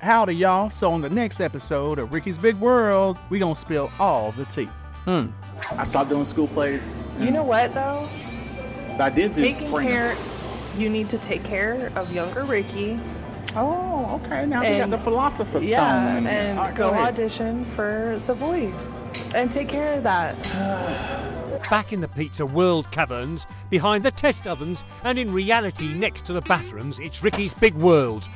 Howdy, y'all. So on the next episode of Ricky's Big World, we gonna spill all the tea. I stopped doing school plays. You know what, though? I did do spring. You need to take care of younger Ricky. Oh, okay. Now we got the philosopher's stone. Yeah, and go audition for The Voice. And take care of that. Back in the pizza world caverns, behind the test ovens, and in reality next to the bathrooms, it's Ricky's Big World.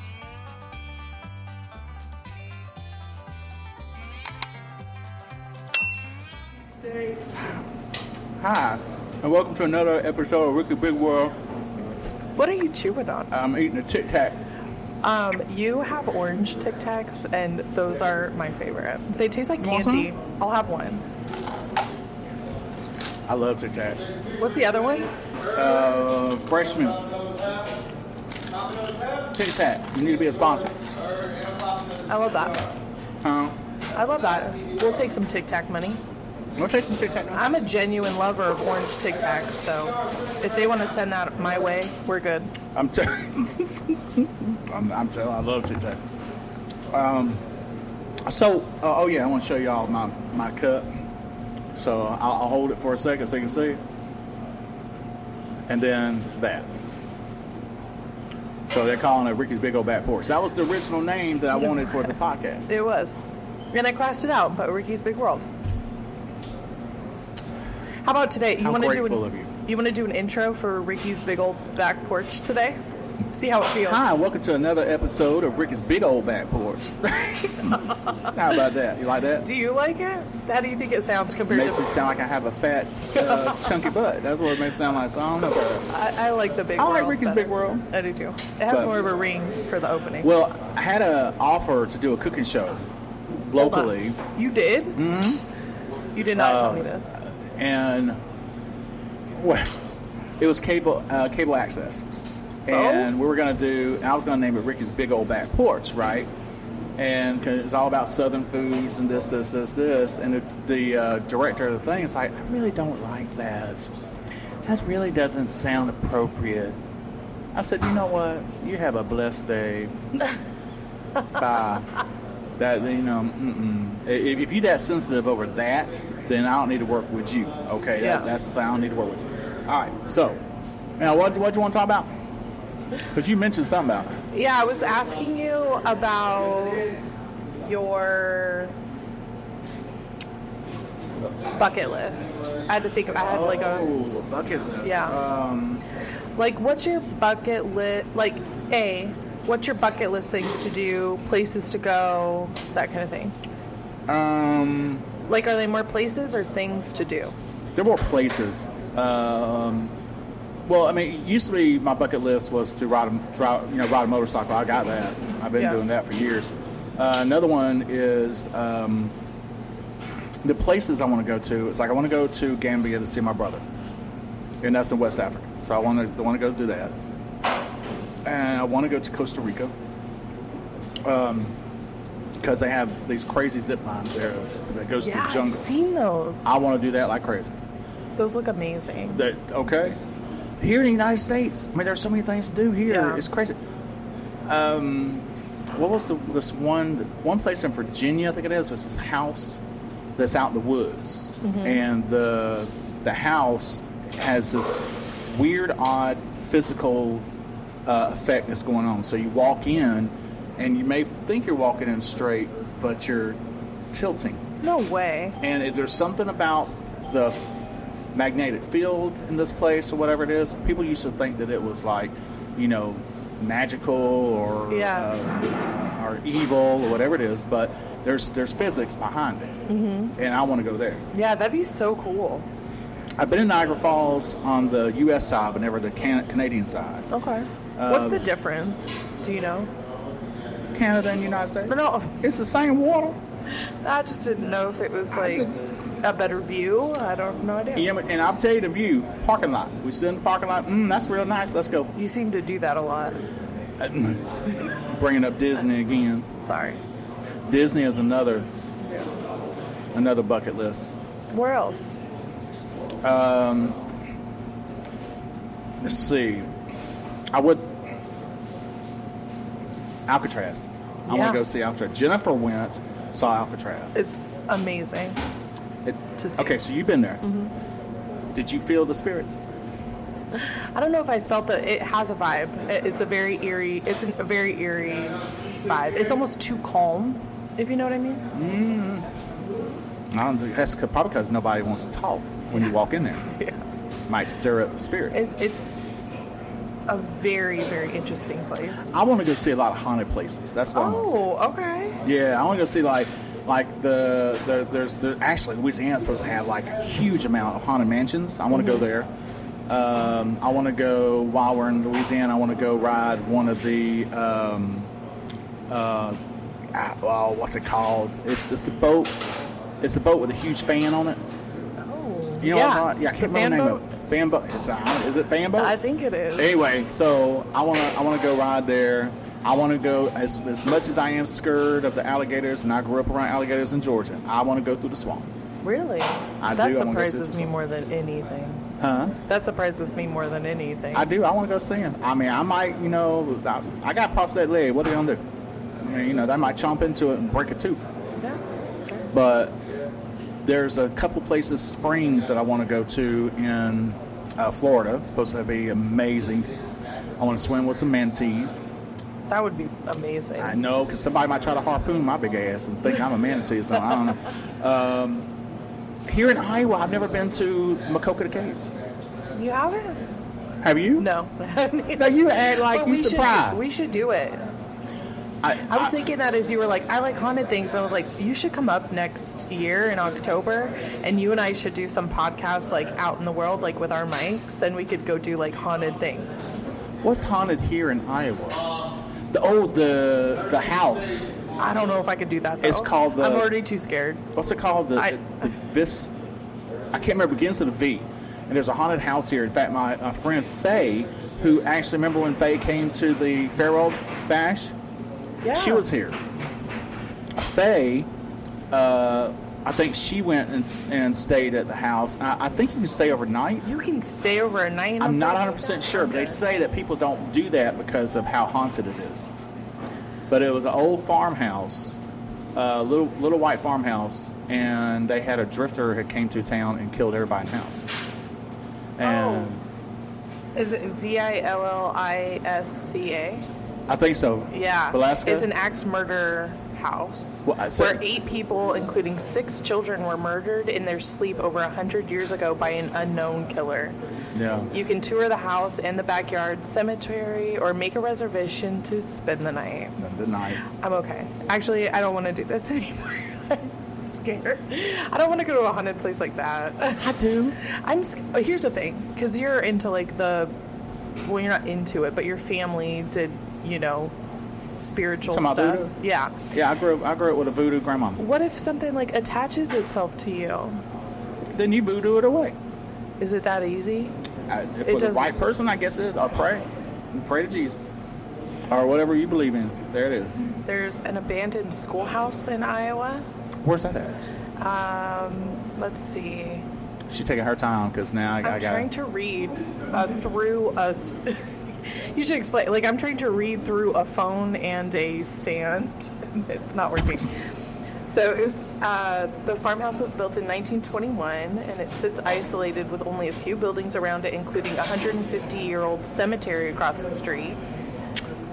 Hi, and welcome to another episode of Ricky's Big World. What are you chewing on? I'm eating a Tic Tac. You have orange Tic Tacs, and those are my favorite. They taste like candy. I'll have one. I love Tic Tacs. What's the other one? Freshman. Tic Tac. You need to be a sponsor. I love that. Huh? I love that. We'll take some Tic Tac money. We'll take some Tic Tac money. I'm a genuine lover of orange Tic Tacs, so if they want to send that my way, we're good. I'm telling I love Tic Tac. I want to show y'all my cup. So I'll hold it for a second so you can see it. And then that. So they're calling it Ricky's Big Ol Back Porch. That was the original name that I wanted for the podcast. It was. And I crossed it out, but Ricky's Big World. How about today? You want to do an intro for Ricky's Big Ol Back Porch today? See how it feels. Hi, welcome to another episode of Ricky's Big Ol Back Porch. How about that? You like that? Do you like it? How do you think it sounds compared to... It makes me sound like I have a fat, chunky butt. That's what it makes me sound like. So I don't know about I like the Big World. I like Ricky's Big World. I do too. It has more of a ring for the opening. Well, I had an offer to do a cooking show locally. You did? Mm-hmm. You did not tell me this. And well, it was cable access. So? And we were going to do, I was going to name it Ricky's Big Ol Back Porch, right? And cause it's all about Southern foods and this. And the director of the thing is like, I really don't like that. That really doesn't sound appropriate. I said, you know what? You have a blessed day. Bye. That, if you're that sensitive over that, then I don't need to work with you. Okay, that's the thing. I don't need to work with you. All right. So, now what do you want to talk about? Because you mentioned something about it. Yeah, I was asking you about your bucket list. I had to think of. I had like a bucket list. Yeah. Like, what's your bucket list? Like, what's your bucket list things to do, places to go, that kind of thing? Like, are they more places or things to do? They're more places. Well, I mean, it used to be my bucket list was to ride a motorcycle. I got that. I've been doing that for years. Another one is the places I want to go to. It's like I want to go to Gambia to see my brother, and that's in West Africa. So I want to go do that, and I want to go to Costa Rica because they have these crazy zip lines there that goes through the jungle. I've seen those. I want to do that like crazy. Those look amazing. Okay. Here in the United States, I mean, there's so many things to do here. Yeah. It's crazy. What was this one place in Virginia? I think it is. There's this house that's out in the woods, and the house has this weird, odd physical effect that's going on. So you walk in, and you may think you're walking in straight, but you're tilting. No way. And there's something about the magnetic field in this place or whatever it is. People used to think that it was like, magical or evil or whatever it is, but there's physics behind it, and I want to go there. Yeah, that'd be so cool. I've been in Niagara Falls on the U.S. side, but never the Canadian side. Okay. What's the difference? Do you know? Canada and United States? No. It's the same water. I just didn't know if it was like a better view. I don't know. Yeah, and I'll tell you the view. Parking lot. We sit in the parking lot. That's real nice. Let's go. You seem to do that a lot. Bringing up Disney again. Sorry. Disney is another bucket list. Where else? Let's see. I would Alcatraz. I want to go see Alcatraz. Jennifer went, saw Alcatraz. It's amazing to see. Okay, so you've been there. Mm-hmm. Did you feel the spirits? I don't know if I felt that it has a vibe. It's a very eerie vibe. It's almost too calm, if you know what I mean. I don't think that's probably because nobody wants to talk when you walk in there. Yeah. Might stir up the spirits. It's a very, very interesting place. I want to go see a lot of haunted places. That's what I want to see. Oh, okay. Yeah, I want to go see like there's actually Louisiana's supposed to have like a huge amount of haunted mansions. I want to go there. I want to go while we're in Louisiana. I want to go ride one of the what's it called? It's the boat. It's a boat with a huge fan on it. Oh, You know yeah. what I'm talking- yeah, I can't remember the name of it. Fan boat. Is it fan boat? I think it is. Anyway, so I want to go ride there. I want to go as much as I am scared of the alligators, and I grew up around alligators in Georgia. I want to go through the swamp. Really? I That do. I wanna go see surprises the me swamp. more than anything. Huh? That surprises me more than anything. I do. I want to go see him. I mean, I might, I got prosthetic leg. What are they gonna do? They might chomp into it and break a tooth. Yeah. But there's a couple places, springs, that I want to go to in Florida. It's supposed to be amazing. I want to swim with some manatees. That would be amazing. I know, because somebody might try to harpoon my big ass and think I'm a manatee or something. I don't know. Here in Iowa, I've never been to Makokata Caves. You haven't? Have you? No. No, you act like But you surprised. We should do it. I was thinking that as you were like, I like haunted things. And I was like, you should come up next year in October, and you and I should do some podcasts like out in the world, like with our mics, and we could go do like haunted things. What's haunted here in Iowa? The house. I don't know if I could do that, though. It's called I'm already too scared. What's it called? I can't remember. It begins with a V. And there's a haunted house here. In fact, my friend Faye, who actually, remember when Faye came to the Farewell Bash? Yeah. She was here. Faye, I think she went and stayed at the house. I think you can stay overnight. You can stay over a night in a I'm not place 100% like that? sure, but they say that people don't do that because of how haunted it is. But it was an old farmhouse, little white farmhouse, and they had a drifter who came to town and killed everybody in the house. And Is it Villisca? I think so. Yeah. Villisca? It's an axe murder house where 8 people, including 6 children, were murdered in their sleep over 100 years ago by an unknown killer. Yeah. You can tour the house and the backyard cemetery or make a reservation to spend the night. Spend the night. I'm okay. Actually, I don't want to do this anymore. I'm scared. I don't want to go to a haunted place like that. I do. Here's the thing, because you're into like you're not into it, but your family did, spiritual Talking about stuff. voodoo? Yeah. Yeah, I grew up with a voodoo grandmama. What if something like attaches itself to you? Then you voodoo it away. Is it that easy? For the right person, I guess it is. Or pray. Pray to Jesus. Or whatever you believe in. There it is. There's an abandoned schoolhouse in Iowa. Where's that at? Let's see. She's taking her time because now I got. I'm trying to read through a. You should explain. Like, I'm trying to read through a phone and a stand. It's not working. So it was. The farmhouse was built in 1921, and it sits isolated with only a few buildings around it, including a 150-year-old cemetery across the street.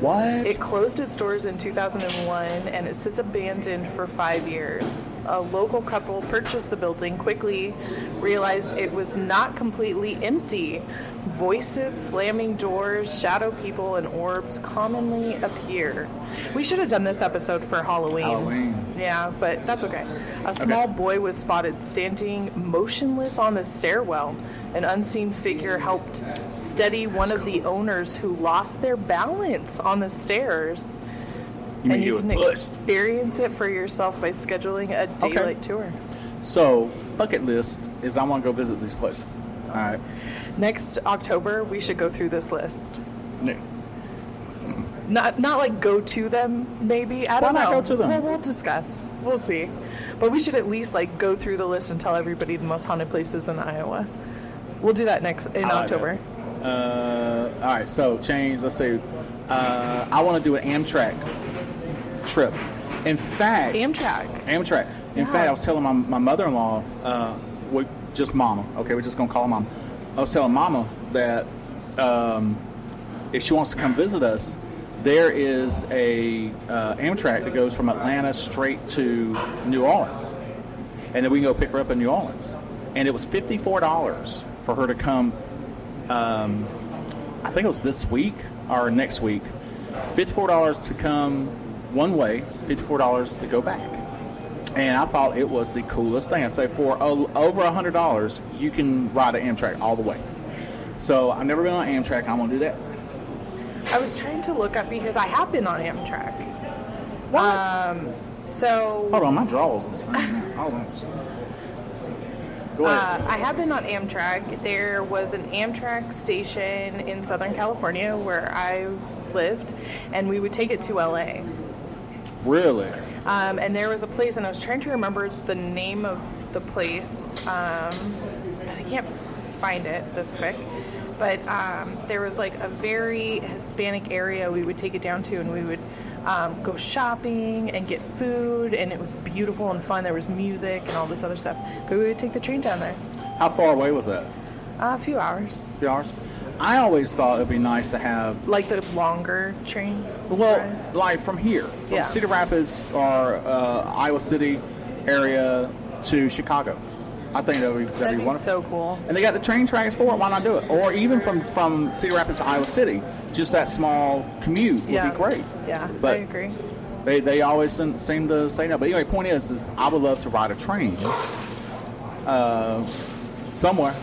What? It closed its doors in 2001, and it sits abandoned for 5 years. A local couple purchased the building, quickly realized it was not completely empty. Voices, slamming doors, shadow people, and orbs commonly appear. We should have done this episode for Halloween. Yeah, but that's okay. A small boy was spotted standing motionless on the stairwell. An unseen figure helped steady one of the owners who lost their balance on the stairs. You can experience it for yourself by scheduling a daylight tour. So, bucket list is I want to go visit these places. All right. Next October, we should go through this list. Next. Not like go to them, maybe. I don't know. Why not go to them? Well, we'll discuss. We'll see. But we should at least like go through the list and tell everybody the most haunted places in Iowa. We'll do that in October. All right, so change. Let's see. I want to do an Amtrak trip. In fact, Amtrak. In fact, I was telling my mother-in-law, just Mama. Okay, we're just gonna call her Mama. I was telling Mama that if she wants to come visit us, there is a Amtrak that goes from Atlanta straight to New Orleans, and then we can go pick her up in New Orleans. And it was $54 for her to come. I think it was this week or next week. $54 to come one way, $54 to go back. And I thought it was the coolest thing. I say for over $100, you can ride an Amtrak all the way. So I've never been on Amtrak. I'm gonna do that. I was trying to look up because I have been on Amtrak. What? So Hold on, my drawers is hold on. Go ahead. I have been on Amtrak. There was an Amtrak station in Southern California where I lived, and we would take it to LA. Really? And there was a place, and I was trying to remember the name of the place. And I can't find it this quick. But there was like a very Hispanic area we would take it down to, and we would go shopping and get food, and it was beautiful and fun. There was music and all this other stuff. But we would take the train down there. How far away was that? A few hours. 3 hours? I always thought it'd be nice to have, Like the longer train? well, rides? like from here, from Yeah. Cedar Rapids or Iowa City area to Chicago. I think that'd be That'd be wonderful. so cool. And they got the train tracks for it. Why not do it? Or even from Cedar Rapids to Iowa City, just that small commute would Yeah. be great. Yeah, But I agree. They always seem to say no. But anyway, point is I would love to ride a train somewhere.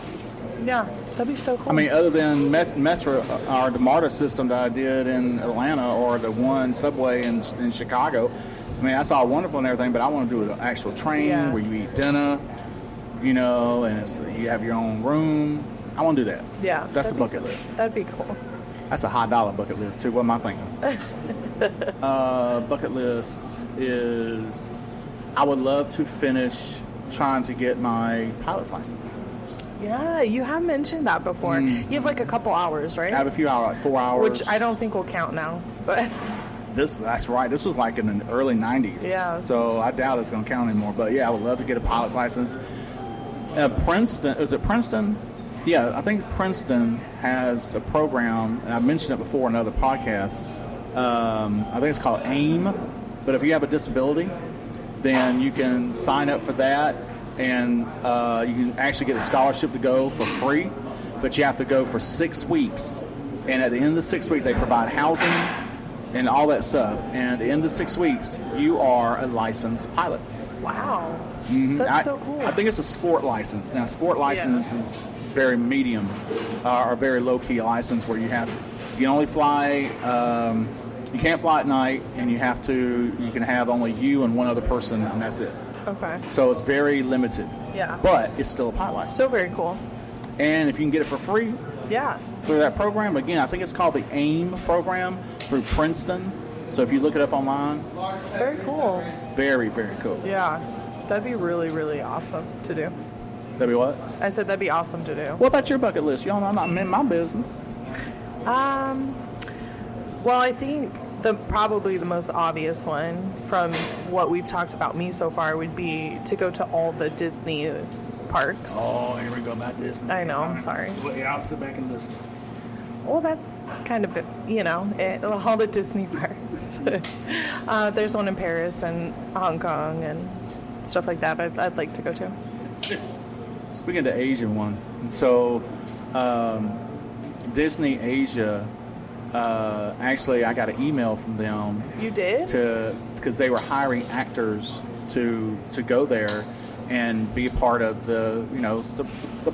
Yeah, that'd be so cool. I mean, other than Metro or the MARTA system that I did in Atlanta or the one subway in Chicago. I mean, that's all wonderful and everything, but I want to do an actual train Yeah. where you eat dinner, you know, and you have your own room. I want to do that. yeah, That's a that'd bucket be, list. That'd be cool. That's a high dollar bucket list, too. What am I thinking? Bucket list is I would love to finish trying to get my pilot's license. Yeah, you have mentioned that before. You have like a couple hours, right? I have a few hours, like 4 hours. Which I don't think will count now, but That's right. This was like in the early 90s. Yeah. So I doubt it's going to count anymore. But yeah, I would love to get a pilot's license. Princeton, is it Princeton? Yeah, I think Princeton has a program, and I've mentioned it before in other podcasts. I think it's called AIM. But if you have a disability, then you can sign up for that, and you can actually get a scholarship to go for free. But you have to go for 6 weeks. And at the end of the 6 weeks, they provide housing and all that stuff. And at the end of the 6 weeks, you are a licensed pilot. wow. Mhm. That's so cool. I think it's a sport license. Now, sport license is very medium or very low-key license where you can only fly, you can't fly at night, and you can have only you and one other person, and that's it. Okay. So it's very limited. Yeah. But it's still a pilot license. Still very cool. And if you can get it for free Yeah. through that program, again, I think it's called the AIM program through Princeton. So if you look it up online, Very cool. very, very cool. Yeah. That'd be really, really awesome to do. That'd be what? I said that'd be awesome to do. What about your bucket list? Y'all know I'm not in my business. Well, I think probably the most obvious one from what we've talked about me so far would be to go to all the Disney parks. Oh, here we go about Disney. I know, I'm sorry. Well, yeah, I'll sit back and listen. Well, that's kind of, all the Disney parks. There's one in Paris and Hong Kong and stuff like that I'd like to go to. Speaking of the Asian one, so Disney Asia, actually I got an email from them You did? because they were hiring actors to go there and be a part of the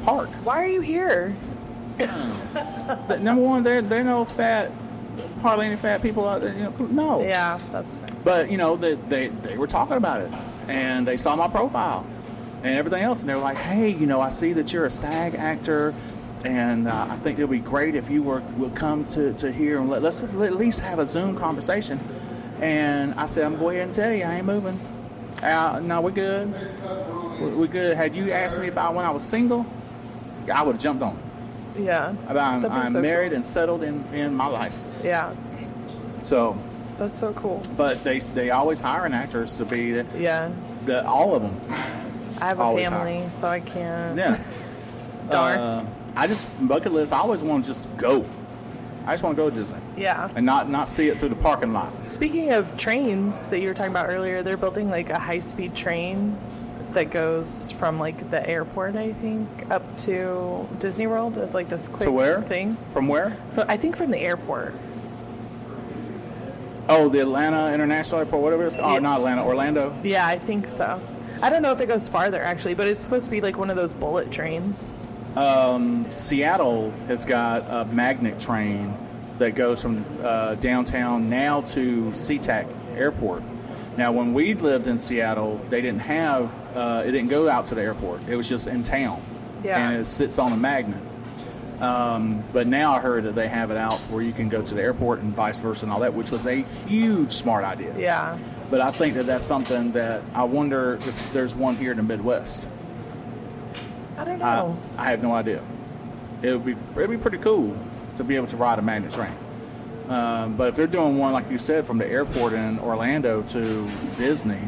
park. Why are you here? But number one, they're no fat, hardly any fat people out there. No. Yeah, that's fine. But they were talking about it, and they saw my profile and everything else, and they were like, "Hey, I see that you're a SAG actor, and I think it'll be great if you would come to here and let's at least have a Zoom conversation." And I said, "I'm going to go ahead and tell you, I ain't moving. No, we're good. We're good. Had you asked me when I was single, I would have jumped on it. Yeah. I'm That'd be so married cool. and settled in my life. Yeah. So, That's so cool. But they always hire an actress to be Yeah. all of them. I have a Always family, hire. so I can't. Yeah. Darn. I just, bucket list, I always want to just go. I just want to go to Disney. Yeah. And not see it through the parking lot. Speaking of trains that you were talking about earlier, they're building like a high-speed train that goes from like the airport, I think, up to Disney World as like this quick To where? thing. From where? I think from the airport. Oh, the Atlanta International Airport, whatever it's called. Yeah. Oh, not Atlanta, Orlando. Yeah, I think so. I don't know if it goes farther actually, but it's supposed to be like one of those bullet trains. Seattle has got a magnet train that goes from downtown now to SeaTac Airport. Now, when we lived in Seattle, they didn't have it didn't go out to the airport. It was just in town, Yeah. and it sits on a magnet. But now I heard that they have it out where you can go to the airport and vice versa and all that, which was a huge smart idea. Yeah. But I think that that's something that I wonder if there's one here in the Midwest. I don't know. I have no idea. It'd be pretty cool to be able to ride a magnet train. But if they're doing one, like you said, from the airport in Orlando to Disney,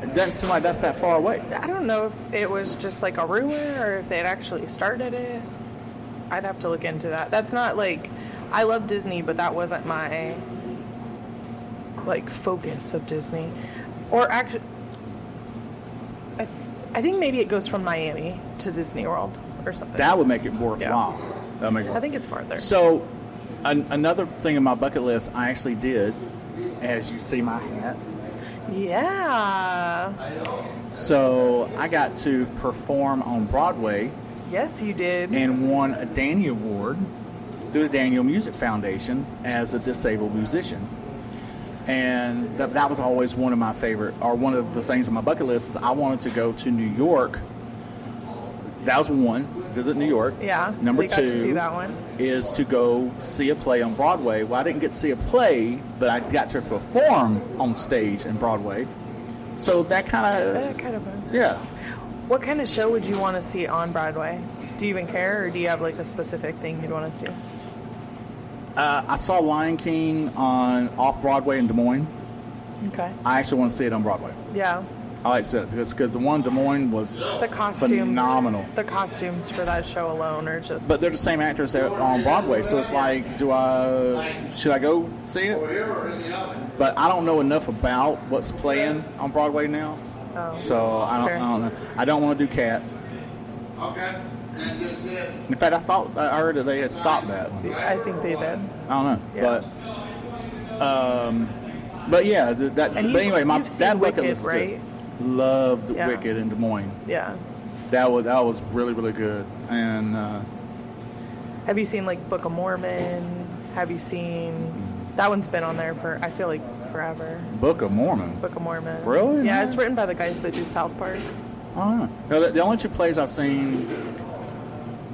it doesn't seem like that's that far away. I don't know if it was just like a rumor or if they'd actually started it. I'd have to look into that. That's not like, I love Disney, but that wasn't my like focus of Disney. Or actually, I think maybe it goes from Miami to Disney World or something. That would make it worthwhile. That would make it I think it's farther. So, another thing on my bucket list I actually did, as you see my hat. Yeah. So, I got to perform on Broadway Yes, you did. and won a Danny Award through the Daniel Music Foundation as a disabled musician. And that was always one of my favorite, or one of the things on my bucket list is I wanted to go to New York. That was one, visit New York. Yeah. Number so you got two to do that one. is to go see a play on Broadway. Well, I didn't get to see a play, but I got to perform on stage in Broadway. So that That kind of. yeah. What kind of show would you want to see on Broadway? Do you even care, or do you have like a specific thing you'd want to see? I saw Lion King on off Broadway in Des Moines. Okay. I actually want to see it on Broadway. Yeah. I like to see it because the one in Des Moines was The costumes. phenomenal. The costumes for that show alone are just. But they're the same actors that are on Broadway, so it's like, should I go see it? But I don't know enough about what's playing on Broadway now, Oh, so I fair. don't know. I don't want to do Cats. Okay, and just it. In fact, I heard that they had stopped that one. I think they did. I don't know, Yeah. but yeah, that. And But anyway, you've seen that bucket Wicked, list is right? good. Loved Yeah. Wicked in Des Moines. Yeah. That was really really good, and Have you seen like Book of Mormon? Have you seen that one's been on there for I feel like forever. Book of Mormon. Book of Mormon. Really? Yeah, it's written by the guys that do South Park. I don't know. No, the only two plays I've seen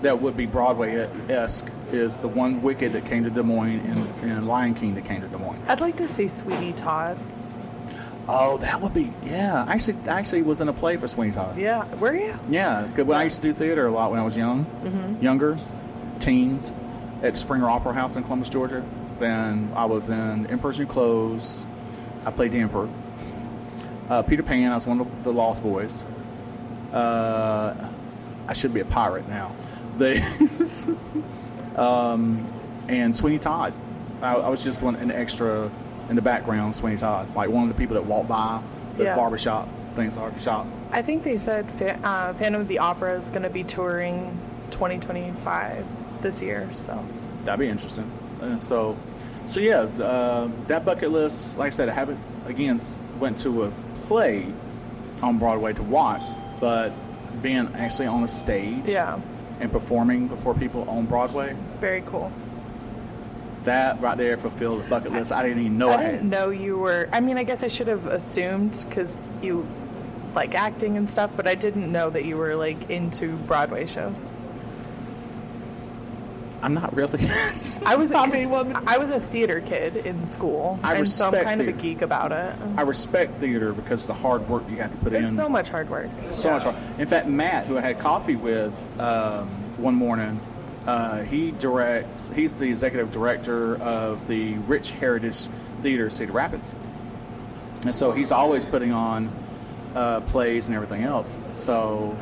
that would be Broadway-esque is the one Wicked that came to Des Moines and Lion King that came to Des Moines. I'd like to see Sweeney Todd. Oh, that would be, yeah. I actually was in a play for Sweeney Todd. Yeah, were you? Yeah, 'cause when I used to do theater a lot when I was younger, teens, at Springer Opera House in Columbus, Georgia. Then I was in Emperor's New Clothes. I played the Emperor. Peter Pan, I was one of the Lost Boys. I should be a pirate now. And Sweeney Todd. I was just an extra in the background, Sweeney Todd. Like one of the people that walked by the Yeah. barbershop, things like the shop. I think they said Phantom of the Opera is going to be touring 2025 this year. So That'd be interesting. So yeah, that bucket list, like I said, I haven't, again, went to a play on Broadway to watch, but being actually on a stage yeah, and performing before people on Broadway, very cool. that right there fulfilled the bucket list. I didn't even know I I had. didn't know you were. I mean, I guess I should have assumed because you like acting and stuff, but I didn't know that you were like into Broadway shows. I'm not really. I was a theater kid in school, I and so I'm respect kind of a theater. geek about it. I respect theater because of the hard work you have to put in. It's so much hard work. So much fun. In fact, Matt, who I had coffee with one morning, he's the executive director of the Rich Heritage theater Cedar Rapids. And so he's always putting on plays and everything else. So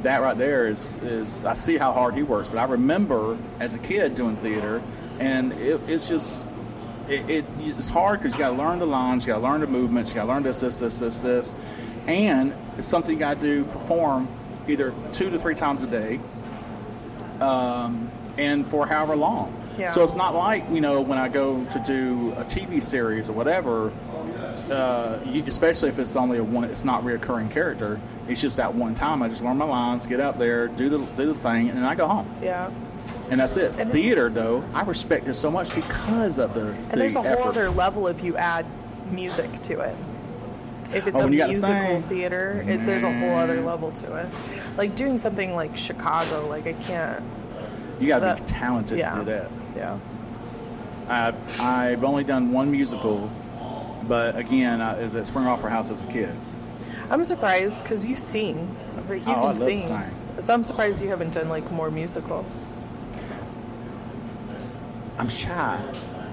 that right there is I see how hard he works. But I remember as a kid doing theater, and it's just it's hard because you got to learn the lines, you got to learn the movements, you got to learn this, and it's something you got to do, perform either 2 to 3 times a day, and for however long. Yeah. So it's not like, when I go to do a TV series or whatever, especially if it's only it's not a reoccurring character. It's just that one time. I just learn my lines, get up there, do the thing, and then I go home. Yeah. And that's it. And theater, though, I respect it so much because of the And there's a effort. whole other level if you add music to it. If it's a when you gotta musical sing. theater, there's a whole other level to it. Like doing something like Chicago, like I can't. You got to be talented to do that. Yeah. I've only done one musical, but again, is at Spring Opera House as a kid. I'm surprised because you sing. Like, you I can love sing. to sing. So I'm surprised you haven't done like more musicals. I'm shy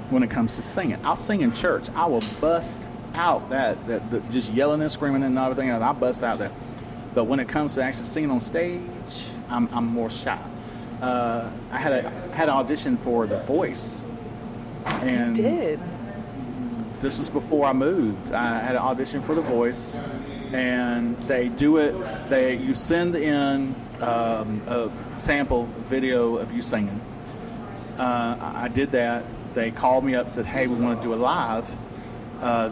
when it comes to singing. I'll sing in church. I will bust out that just yelling and screaming and everything, and I'll bust out that. But when it comes to actually singing on stage, I'm more shy. I had an audition for The Voice. And You did. this was before I moved. I had an audition for The Voice, and they do it. You send in a sample video of you singing. I did that. They called me up, said, "Hey, we want to do a live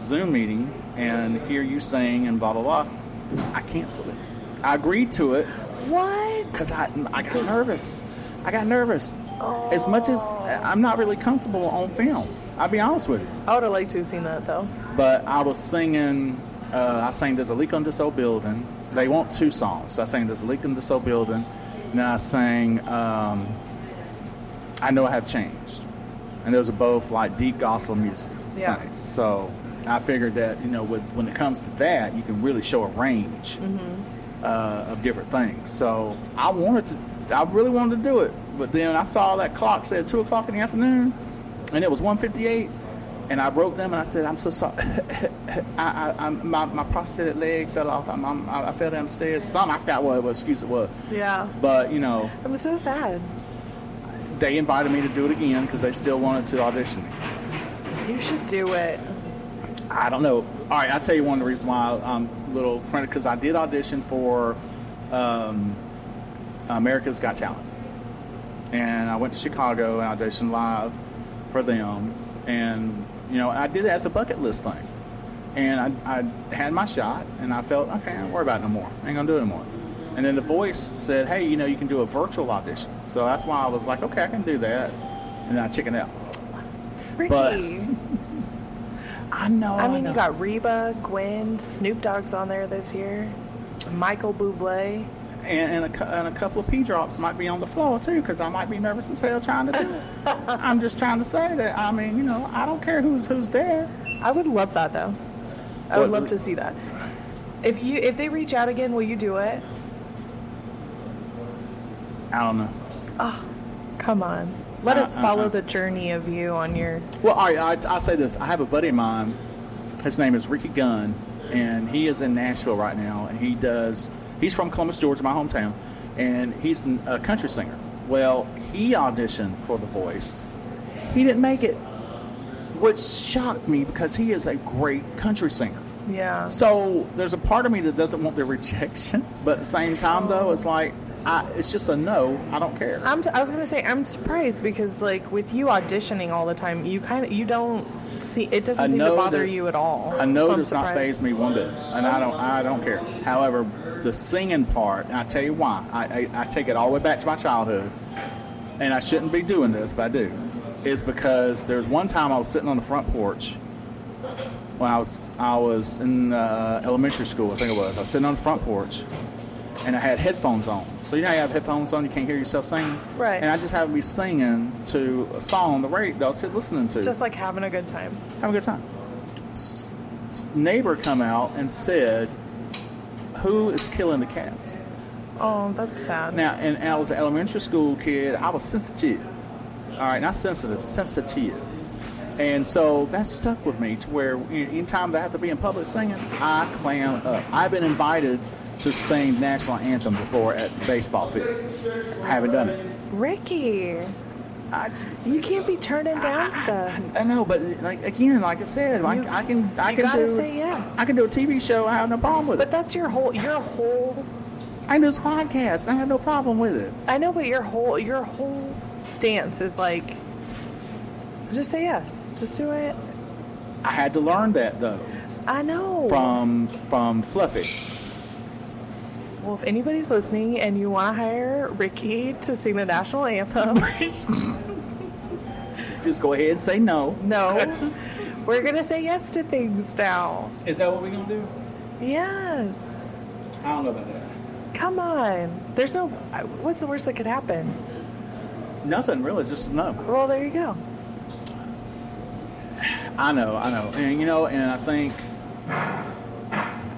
Zoom meeting and hear you sing and blah blah blah." I canceled it. I agreed to it What? because I got nervous. As much as I'm not really comfortable on film, I'll be honest with you. I would have liked to have seen that though. But I was singing, I sang There's a Leak on This Old Building. They want 2 songs. So I sang There's a Leak in This Old Building. And then I sang I Know I Have Changed. And those are both like deep gospel music. Yeah. things. So I figured that, when it comes to that, you can really show a range of different things. So I really wanted to do it. But then I saw that clock said 2 o'clock in the afternoon, and it was 1:58. And I wrote them, and I said, "I'm so sorry. My prosthetic leg fell off. I fell down the stairs. Something, I forgot what excuse it was. Yeah. But, It was so sad. they invited me to do it again because they still wanted to audition me. You should do it. I don't know. All right, I'll tell you one of the reasons why I'm a little frantic, because I did audition for America's Got Talent. And I went to Chicago and auditioned live for them. And, I did it as a bucket list thing. And I had my shot, and I felt, okay, I don't worry about it no more. I ain't going to do it anymore. And then The Voice said, hey, you can do a virtual audition. So that's why I was like, okay, I can do that. And then I chickened out. Ricky. But I know. You got Reba, Gwen, Snoop Dogg's on there this year. Michael Bublé. And a couple of P drops might be on the floor too, because I might be nervous as hell trying to do it. I'm just trying to say that. I don't care who's there. I would love that though. I would love to see that. If they reach out again, will you do it? I don't know. Oh, come on. Let us follow the journey of you on your. Well, all right. I'll say this. I have a buddy of mine. His name is Ricky Gunn, and he is in Nashville right now, and he's from Columbus, Georgia, my hometown, and he's a country singer. Well, he auditioned for The Voice. He didn't make it, which shocked me because he is a great country singer. Yeah. So there's a part of me that doesn't want the rejection, but at the same time, though, it's like, it's just a no. I don't care. I was gonna say I'm surprised because like with you auditioning all the time, you don't see it doesn't seem to bother you at all. A no So I'm does not surprised. faze me one bit, and I don't care. However, the singing part, and I tell you why, I take it all the way back to my childhood, and I shouldn't be doing this, but I do, is because there's one time I was sitting on the front porch when I was in elementary school, I think it was. I was sitting on the front porch, and I had headphones on. So you know how you have headphones on, you can't hear yourself singing? Right. And I just happened to be singing to a song on the radio that I was listening to. Just like having a good time. Have a good time. Neighbor come out and said, "Who is killing the cats?" Oh, that's sad. Now, and I was an elementary school kid. I was sensitive. All right, not sensitive, sensitive. And so that stuck with me to where anytime that I have to be in public singing, I clam up. I've been invited to sing national anthem before at the baseball field. I haven't done it. Ricky, you can't be turning down stuff. I know, but like I said, I can gotta say yes. I can do a TV show. I have no problem with But it. that's your whole. I can do this podcast. I have no problem with it. I know, but your whole stance is like, just say yes. Just do it. I had to learn that though I know. from Fluffy. Well, if anybody's listening and you want to hire Ricky to sing the national anthem, Just go ahead and say no. no, we're gonna say yes to things now. Is that what we're gonna do? Yes. I don't know about that. Come on. There's no. What's the worst that could happen? Nothing really. Just no. Well, there you go. I know, and and I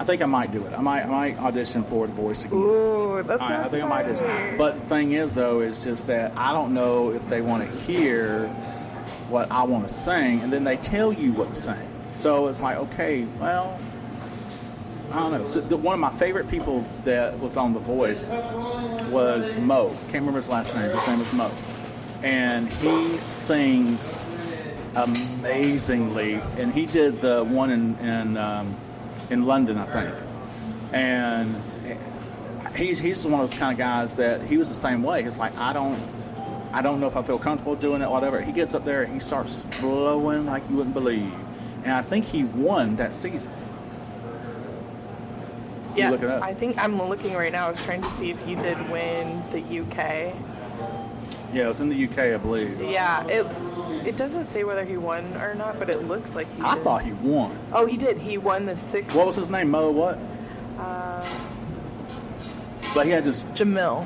think I might do it. I might audition for The Voice again. Ooh, that's so I think I might audition. funny. But the thing is, though, is just that I don't know if they want to hear what I want to sing, and then they tell you what to sing. So it's like, okay, well, I don't know. So one of my favorite people that was on The Voice was Mo. Can't remember his last name. His name is Mo, and he sings amazingly. And he did the one in London, I think. And he's one of those kind of guys that he was the same way. He's like, I don't know if I feel comfortable doing it, whatever. He gets up there and he starts blowing like you wouldn't believe. And I think he won that season. Yeah, look it up. I think I'm looking right now. I was trying to see if he did win the UK. Yeah, it was in the UK, I believe. Yeah, it doesn't say whether he won or not, but it looks like he did. I thought he won. Oh, he did. He won the sixth. What was his name? Mo what? But he had this. Jamil.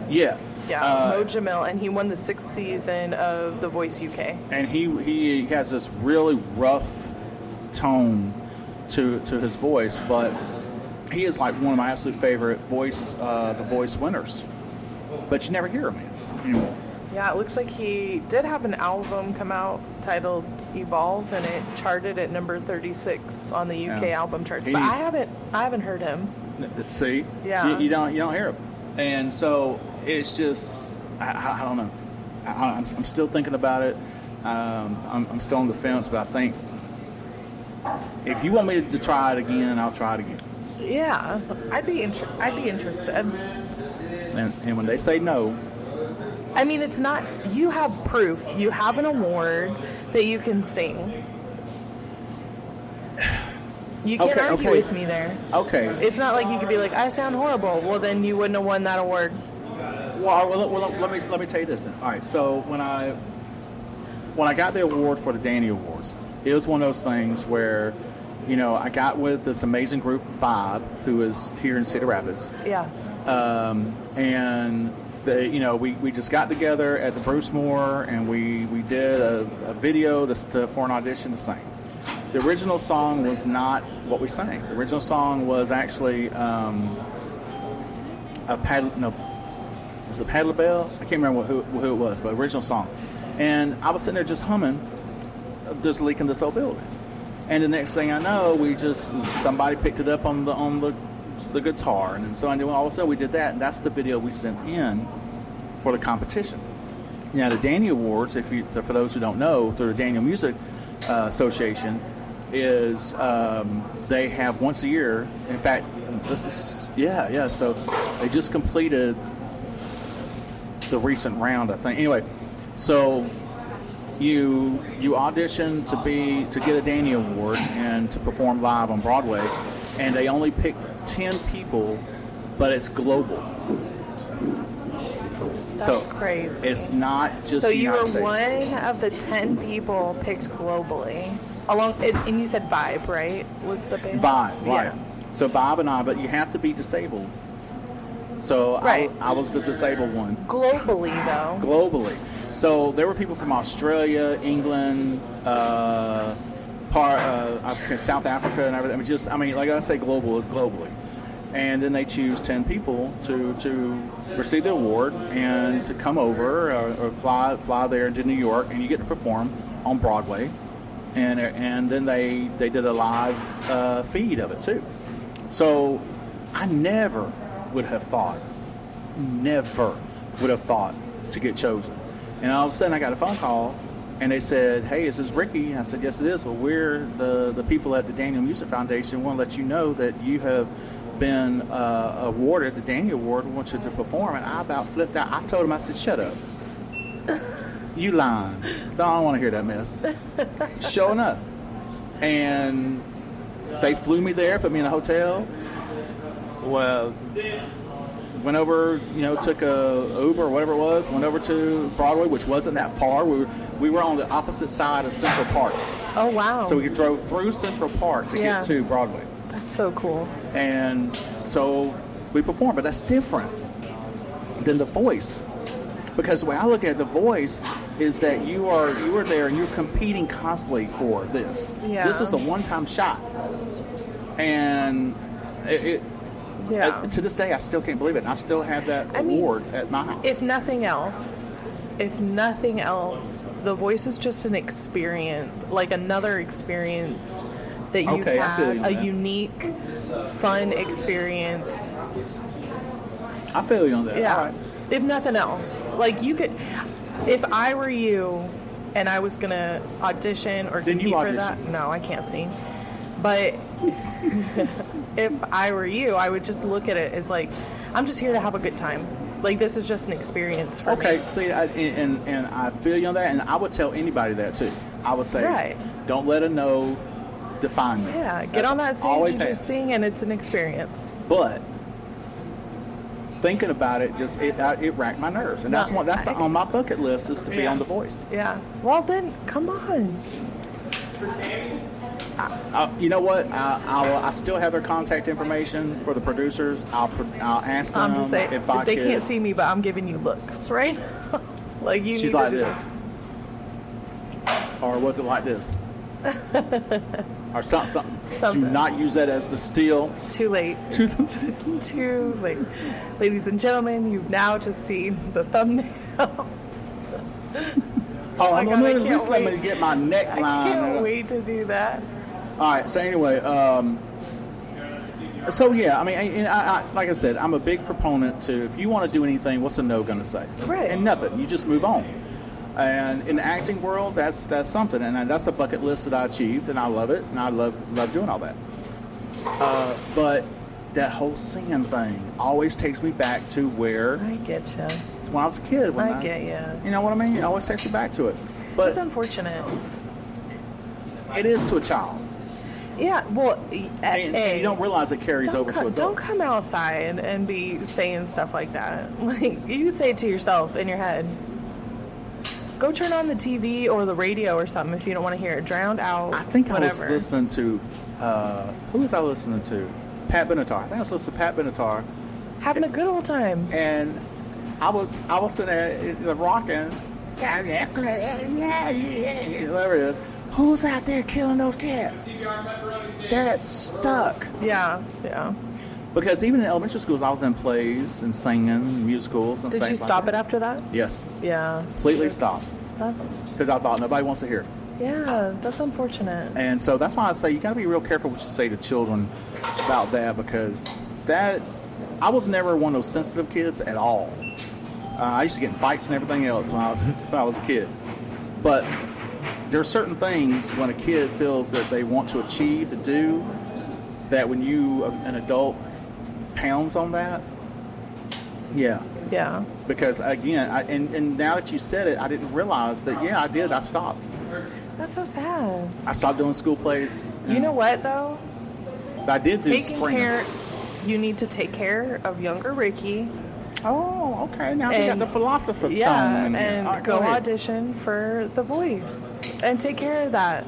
Yeah. Yeah, Mo Jamil, and he won the sixth season of The Voice UK. And he has this really rough tone to his voice, but he is like one of my absolute favorite The Voice winners. But you never hear him anymore. Yeah, it looks like he did have an album come out titled Evolve, and it charted at number 36 on the UK album charts. But I haven't heard him. See, Yeah. you don't hear him, and so it's just I don't know. I'm still thinking about it. I'm still on the fence, but I think if you want me to try it again, I'll try it again. Yeah, I'd be interested. And when they say no, I mean, it's not. You have proof. You have an award that you can sing. You can't argue with me there. Okay. It's not like you could be like, I sound horrible. Well, then you wouldn't have won that award. Well, let me tell you this then. All right. So when I got the award for the Danny Awards, it was one of those things where, I got with this amazing group, Vibe, who is here in Cedar Rapids. Yeah. And we just got together at the Bruce Moore, and we did a video for an audition to sing. The original song was not what we sang. The original song was actually was it Paddle Bell? I can't remember who it was, but original song. And I was sitting there just humming this leak in this old building. And the next thing I know, somebody picked it up on the guitar, and then so all of a sudden we did that, and that's the video we sent in for the competition. Now the Danny Awards, for those who don't know, through the Daniel Music Association, is they have once a year. In fact, so they just completed the recent round, I think. Anyway, so you audition to get a Danny Award and to perform live on Broadway, and they only pick 10 people, but it's global. That's crazy. It's not just so the you United were States. one of the 10 people picked globally. And you said Vibe, right? What's the band? Vibe, right. Yeah. So Vibe and I, but you have to be disabled. So Right. I was the disabled one. Globally, though. Globally. So there were people from Australia, England, South Africa, and everything. Like I say, globally. And then they choose 10 people to receive the award and to come over or fly there to New York, and you get to perform on Broadway and then they did a live feed of it too. So I never would have thought to get chosen. And all of a sudden I got a phone call and they said, "Hey, is this Ricky?" And I said, "Yes, it is. Well, we're the people at the Daniel Music Foundation. Want to let you know that you have been awarded the Daniel Award. We want you to perform." And I about flipped out. I told him, I said, "Shut up. You lying. I don't want to hear that mess." Showing up. And they flew me there, put me in a hotel. Well, went over, took a Uber or whatever it was, went over to Broadway, which wasn't that far. We were on the opposite side of Central Park. Oh, wow. So we drove through Central Park to get to Broadway. That's so cool. And so we performed, but that's different than The Voice. Because the way I look at The Voice is that you are there and you're competing constantly for this. Yeah. This was a one-time shot. And to this day, I still can't believe it. And I still have that award at my house. If nothing else, The Voice is just an experience, like another experience that you've had, a unique, fun experience. I feel you on that. Yeah. All right. If nothing else, like you could, if I were you and I was going to audition or compete for that, no, I can't sing. But if I were you, I would just look at it as like, I'm just here to have a good time. Like, this is just an experience for me. Okay, see, and I feel you on that, and I would tell anybody that too. I would say, don't let a no define me. Yeah, get on that stage and just sing, and it's an experience. But thinking about it, it racked my nerves, and that's on my bucket list is to be on The Voice. Yeah. Well, then come on. You know what? I still have their contact information for the producers. I'll ask them. I'm just saying, if I they could. can't see me, but I'm giving you looks, right? Like you. She's need like to do this, or was it like this, or something? Do not use that as the steal. Too late. Too late. Ladies and gentlemen, you've now just seen the thumbnail. I'm going to at least let me get my neckline. I can't wait to do that. All right. So anyway, so yeah, I mean, I like I said, I'm a big proponent to if you want to do anything, what's a no going to say? Right. And nothing. You just move on. And in the acting world, that's something, and that's a bucket list that I achieved, and I love it, and I love doing all that. But that whole singing thing always takes me back to where I get you. When I was a kid. I get you. You know what I mean? It always takes me back to it. But it's unfortunate. It is to a child. Yeah, well, and you don't realize it carries over to adults. Don't come outside and be saying stuff like that. Like, you say it to yourself in your head. Go turn on the TV or the radio or something if you don't want to hear it. Drowned out. I think whatever. I was listening to, who was I listening to? Pat Benatar. I think I was listening to Pat Benatar. Having a good old time. And I was sitting there rocking. Whatever it is. Who's out there killing those cats? That's stuck. Yeah. Because even in elementary schools, I was in plays and singing, musicals, and things like that. Did you stop it after that? Yes. Yeah. Completely stopped. Because I thought nobody wants to hear it. Yeah, that's unfortunate. And so that's why I say you got to be real careful what you say to children about that, because I was never one of those sensitive kids at all. I used to get in fights and everything else when I was a kid. But there are certain things when a kid feels that they want to achieve, to do, that when you, an adult, pounds on that, yeah. Because again, and now that you said it, I didn't realize that. Yeah, I did. I stopped. That's so sad. I stopped doing school plays. You know what though? I did do spring. You need to take care of younger Ricky. Oh, okay. Now you got the philosopher's stone. And right, go audition for The Voice and take care of that.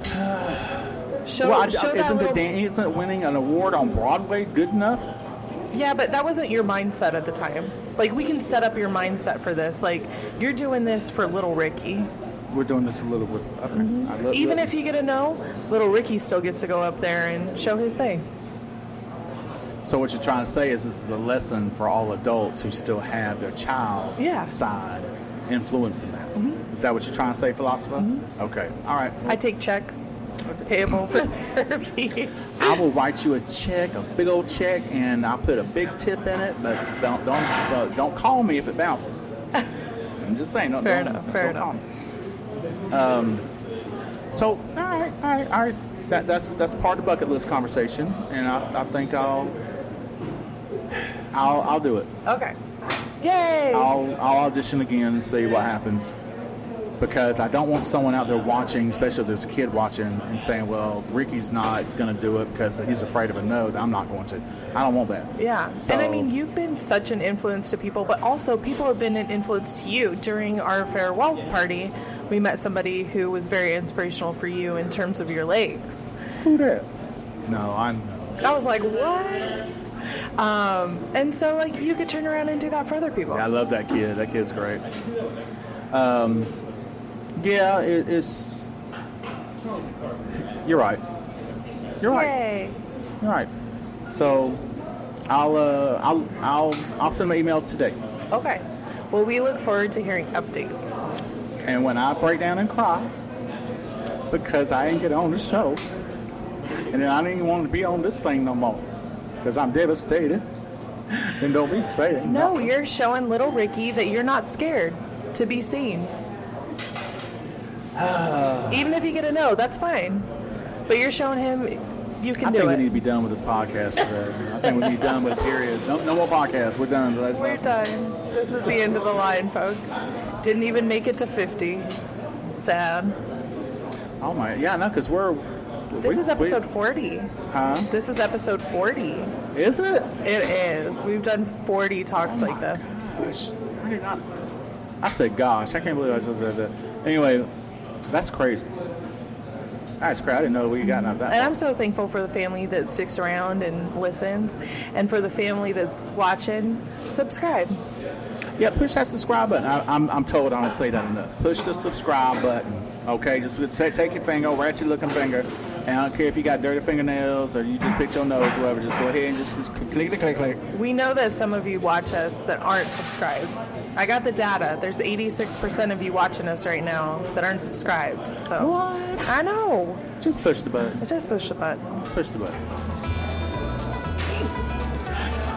Isn't winning an award on Broadway good enough? Yeah, but that wasn't your mindset at the time. Like, we can set up your mindset for this. Like, you're doing this for little Ricky. We're doing this for little Ricky. Okay. Mm-hmm. Even if you get a no, little Ricky still gets to go up there and show his thing. So what you're trying to say is this is a lesson for all adults who still have their child side influencing that. Mm-hmm. Is that what you're trying to say, philosopher? Mm-hmm. Okay. All right. I take checks payable for therapy. I will write you a check, a big old check, and I'll put a big tip in it. But don't call me if it bounces. I'm just saying. Fair enough. So all right. That's part of the bucket list conversation, and I think I'll do it. Okay. Yay! I'll audition again and see what happens, because I don't want someone out there watching, especially if there's a kid watching, and saying, well, Ricky's not going to do it because he's afraid of a no. I'm not going to. I don't want that. Yeah. So, and I mean, you've been such an influence to people, but also people have been an influence to you. During our farewell party, we met somebody who was very inspirational for you in terms of your legs. who that? No, I was like, what? And so, like, you could turn around and do that for other people. I love that kid. That kid's great. Yeah, it's. You're right. You're right. Yay. You're right. So, I'll send my email today. Okay. Well, we look forward to hearing updates. And when I break down and cry because I didn't get on the show, and then I didn't even want to be on this thing no more because I'm devastated, then don't be saying No, you're showing little Ricky that you're not scared to be seen. Even if you get a no, that's fine. But you're showing him you can do it. I think we need to be done with this podcast today. I think we need to be done with it, period. No more podcasts. We're done. We're done. This is the end of the line, folks. Didn't even make it to 50. Sad. Oh my, yeah, no, because This is episode 40. Huh? This is episode 40. Is it? It is. We've done 40 talks like this. Gosh, I did not. I said, gosh, I can't believe I just said that. Anyway, that's crazy. That's crazy. I didn't know we got that. And I'm so thankful for the family that sticks around and listens, and for the family that's watching. Subscribe. Yeah, push that subscribe button. I'm told I don't say that enough. Push the subscribe button. Okay, just take your finger, ratchet looking finger, and I don't care if you got dirty fingernails or you just picked your nose or whatever. Just go ahead and just click. We know that some of you watch us that aren't subscribed. I got the data. There's 86% of you watching us right now that aren't subscribed. So What? I know. Just push the button. Just push the button. Push the button.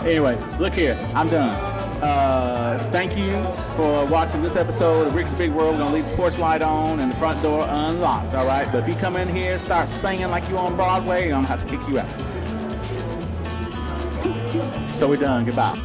Anyway, look here. I'm done. Thank you for watching this episode of Rick's Big World. We're going to leave the porch light on and the front door unlocked, all right? But if you come in here and start singing like you on Broadway, I'm going to have to kick you out. So we're done. Goodbye.